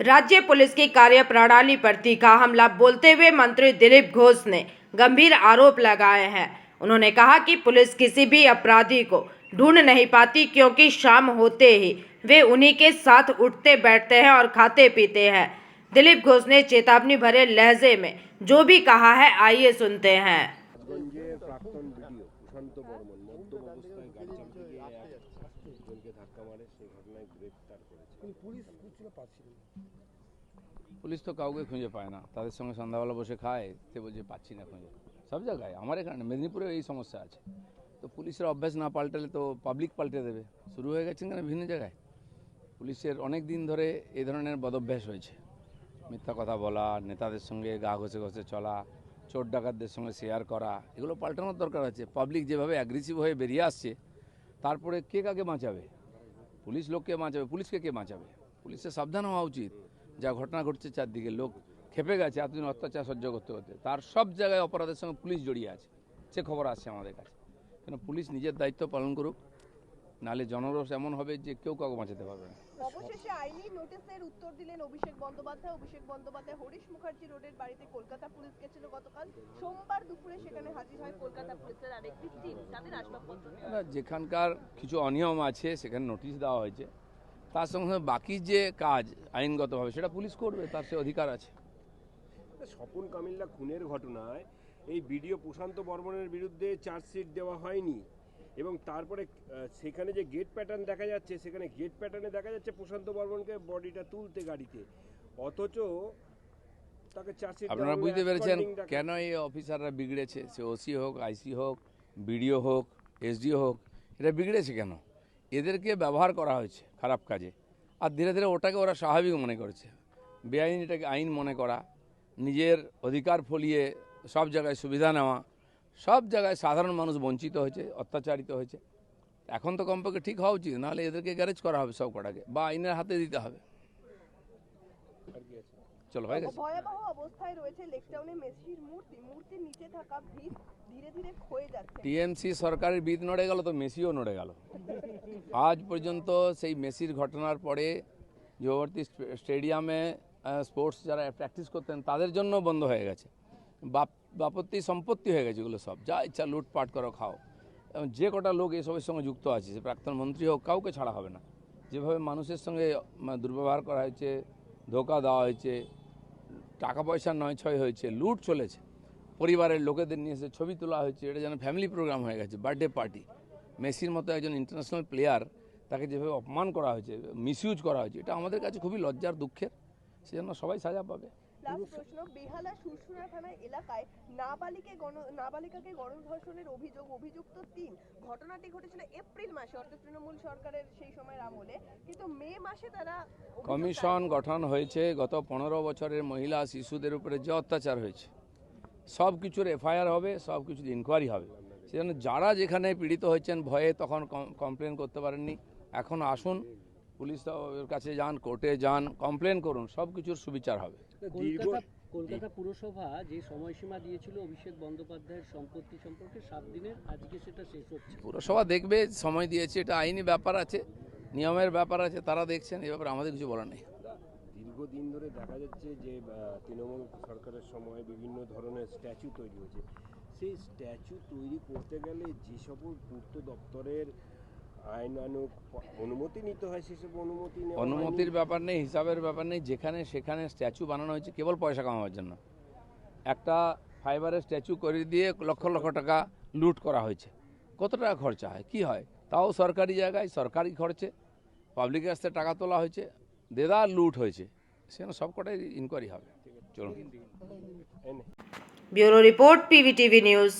राज्य पुलिस की कार्यप्रणाली पर तीखा हमला बोलते हुए मंत्री दिलीप घोष ने गंभीर आरोप लगाए हैं। उन्होंने कहा कि पुलिस किसी भी अपराधी को ढूंढ नहीं पाती, क्योंकि शाम होते ही वे उन्हीं के साथ उठते बैठते हैं और खाते पीते हैं। दिलीप घोष ने चेतावनी भरे लहजे में जो भी कहा है, आइए सुनते हैं। রাজগঞ্জের প্রাক্তন বিডিও প্রশান্ত বর্মন মদ্যপ অবস্থায় গাড়ি চালাতে গিয়ে একজনকে ধাক্কা মারে, সেই ঘটনায় গ্রেফতার করেছে পুলিশ। পুলিশ তো কাউকে খুঁজে পায় না, তাদের সঙ্গে সন্ধ্যাবেলা বসে খায়, সে বলছে পাচ্ছি না খুঁজে। সব জায়গায়, আমার এখানে মেদিনীপুরে এই সমস্যা আছে। তো পুলিশের অভ্যাস না পাল্টালে তো পাবলিক পাল্টে দেবে। শুরু হয়ে গেছে কেন বিভিন্ন জায়গায়। পুলিশের অনেক দিন ধরে এই ধরনের বদভ্যাস হয়েছে, মিথ্যা কথা বলা, নেতাদের সঙ্গে গা ঘষে ঘষে চলা, চোর ডাকাতদের সঙ্গে শেয়ার করা, এগুলো পাল্টানোর দরকার আছে। পাবলিক যেভাবে অ্যাগ্রেসিভ হয়ে বেরিয়ে আসছে, তারপরে কে কাকে বাঁচাবে? পুলিশ লোককে বাঁচাবে, পুলিশকে কে বাঁচাবে? পুলিশের সাবধান হওয়া উচিত। যা ঘটনা ঘটছে চারদিকে, লোক খেপে গেছে এতদিন অত্যাচার সহ্য করতে করতে। তার সব জায়গায় অপরাধের সঙ্গে পুলিশ জড়িয়ে আছে, সে খবর আসছে আমাদের কাছে। কেন পুলিশ নিজের দায়িত্ব পালন করুক, নালে জনরোষ এমন হবে যে কেউ কাউকে বাঁচাতে পারবে না। অবশেষে আইনি নোটিশের উত্তর দিলেন অভিষেক বন্দ্যোপাধ্যায় হরিশ মুখার্জি রোডের বাড়িতে কলকাতা পুলিশ গেছিল গতকাল সোমবার দুপুরে। সেখানে হাজির হয় কলকাতা পুলিশের আরেকটি টিম, তাদের আসবাবপত্র যেখানকার কিছু অনিয়ম আছে সেখানে নোটিশ দেওয়া হয়েছে, তার সঙ্গে সঙ্গে বাকি যে কাজ আইনগতভাবে সেটা পুলিশ করবে, তার সে অধিকার আছে। স্বপন কামিল্লা খুনের ঘটনায় এই বিডিও প্রশান্ত বর্মনের বিরুদ্ধে চার্জশিট দেওয়া হয়নি, এবং তারপরে সেখানে যে গেট প্যাটার্ন দেখা যাচ্ছে, সেখানে গেট প্যাটার্নে দেখা যাচ্ছে প্রশান্ত বর্মনকে বডিটা তুলতে গাড়িতে, অথচ তাকে চার্জশিট। আপনারা বুঝতে পেরেছেন কেন এই অফিসাররা বিগড়েছে। সে ওসি হোক, আইসি হোক, বিডিও হোক, এসডিও হোক, এটা বিগড়েছে কেন? এদেরকে ব্যবহার করা হয়েছে খারাপ কাজে, আর ধীরে ধীরে ওটাকে ওরা স্বাভাবিক মনে করেছে। বেআইন এটাকে আইন মনে করা, নিজের অধিকার ফলিয়ে সব জায়গায় সুবিধা নেওয়া, সব জায়গায় সাধারণ মানুষ বঞ্চিত হয়েছে, অত্যাচারিত হয়েছে। এখন তো কমপক্ষে ঠিক হওয়া উচিত, নাহলে এদেরকে গ্যারেজ করা হবে সব কটাকে, বা আইনের হাতে দিতে হবে। চলো হয়ে গেছে। ভয়াবহ অবস্থায় রয়েছে লেকটাউনে মেসির মূর্তির নিচে থাকা ভিত ধীরে ধীরে ক্ষয়ে যাচ্ছে। টিএমসি সরকারের ভিত নড়ে গেল, তো মেসিও নড়ে গেল। আজ পর্যন্ত সেই মেসির ঘটনার পরে যুবভারতী স্টেডিয়ামে স্পোর্টস যারা প্র্যাকটিস করতেন তাদের জন্য বন্ধ হয়ে গেছে। বাপত্তি সম্পত্তি হয়ে গেছে এগুলো সব, যা ইচ্ছা লুটপাট করো খাও। এবং যে কটা লোক এসবের সঙ্গে যুক্ত আছে, সে প্রাক্তন মন্ত্রী হোক, কাউকে ছাড়া হবে না। যেভাবে মানুষের সঙ্গে দুর্ব্যবহার করা হয়েছে, ধোকা দেওয়া হয়েছে, টাকা পয়সা নয় ছয় হয়েছে, লুট চলেছে, পরিবারের লোকেদের নিয়ে এসে ছবি তোলা হয়েছে, এটা যেন ফ্যামিলি প্রোগ্রাম হয়ে গেছে, বার্থডে পার্টি। মেসির মতো একজন ইন্টারন্যাশনাল প্লেয়ার, তাকে যেভাবে অপমান করা হয়েছে, মিসইউজ করা হয়েছে, এটা আমাদের কাছে খুবই লজ্জার, দুঃখের। সেজন্য সবাই সাজা পাবে। প্রশ্ন, বেহালা সুরসুরা থানা এলাকায় নাবালিকাকে গণধর্ষণের অভিযুক্ত 3। ঘটনাটি ঘটেছিল এপ্রিল মাসে, অর্থাৎ তৃণমূল সরকারের সেই সময়ের আমলে, কিন্তু মে মাসে তারা কমিশন গঠন হয়েছে। গত 15 বছরের মহিলা শিশুদের উপরে যে অত্যাচার হয়েছে, সব কিছুর এফআইআর হবে, সব কিছুর ইনকোয়ারি হবে। সেজন্য যারা যেখানে পীড়িত হয়েছেন ভয়ে তখন কমপ্লেন করতে পারেননি, এখন আসুন, পুলিশের কাছে যান, কোর্টে যান, কমপ্লেন করুন, সব কিছুর সুবিচার হবে। কলকাতা পুরসভা যে সময়সীমা দিয়েছিল অভিষেক বন্দ্যোপাধ্যায়ের সম্পত্তি সম্পর্কে 7 দিনের, আজকে সেটা শেষ হচ্ছে। পুরসভা দেখবে, সময় দিয়েছে, এটা আইনি ব্যাপার আছে, নিয়মের ব্যাপার আছে, তারা দেখছেন, এই ব্যাপারে আমাদের কিছু বলার নেই। দীর্ঘদিন ধরে দেখা যাচ্ছে যে তৃণমূল সরকারের সময় বিভিন্ন ধরনের স্ট্যাচু তৈরি হয়েছে। সেই স্ট্যাচু তৈরি করতে গেলে যে সকল পূর্ত দপ্তরের আইনানুগ অনুমতি নিতে হয়, সেসব অনুমতির ব্যাপার নেই, হিসাবের ব্যাপার নেই। যেখানে সেখানে স্ট্যাচু বানানো হয়েছে কেবল পয়সা কামাবার জন্য। একটা ফাইবারের স্ট্যাচু করে দিয়ে লক্ষ লক্ষ টাকা লুট করা হয়েছে। কত টাকা খরচা হয়, কি হয়? তাও সরকারি জায়গায়, সরকারি খরচে পাবলিকের কাছ থেকে টাকা তোলা হয়েছে, দেদার লুট হয়েছে। সেখানে সব কটাই ইনকোয়ারি হবে। চলুন। Bureau report, PVTV news.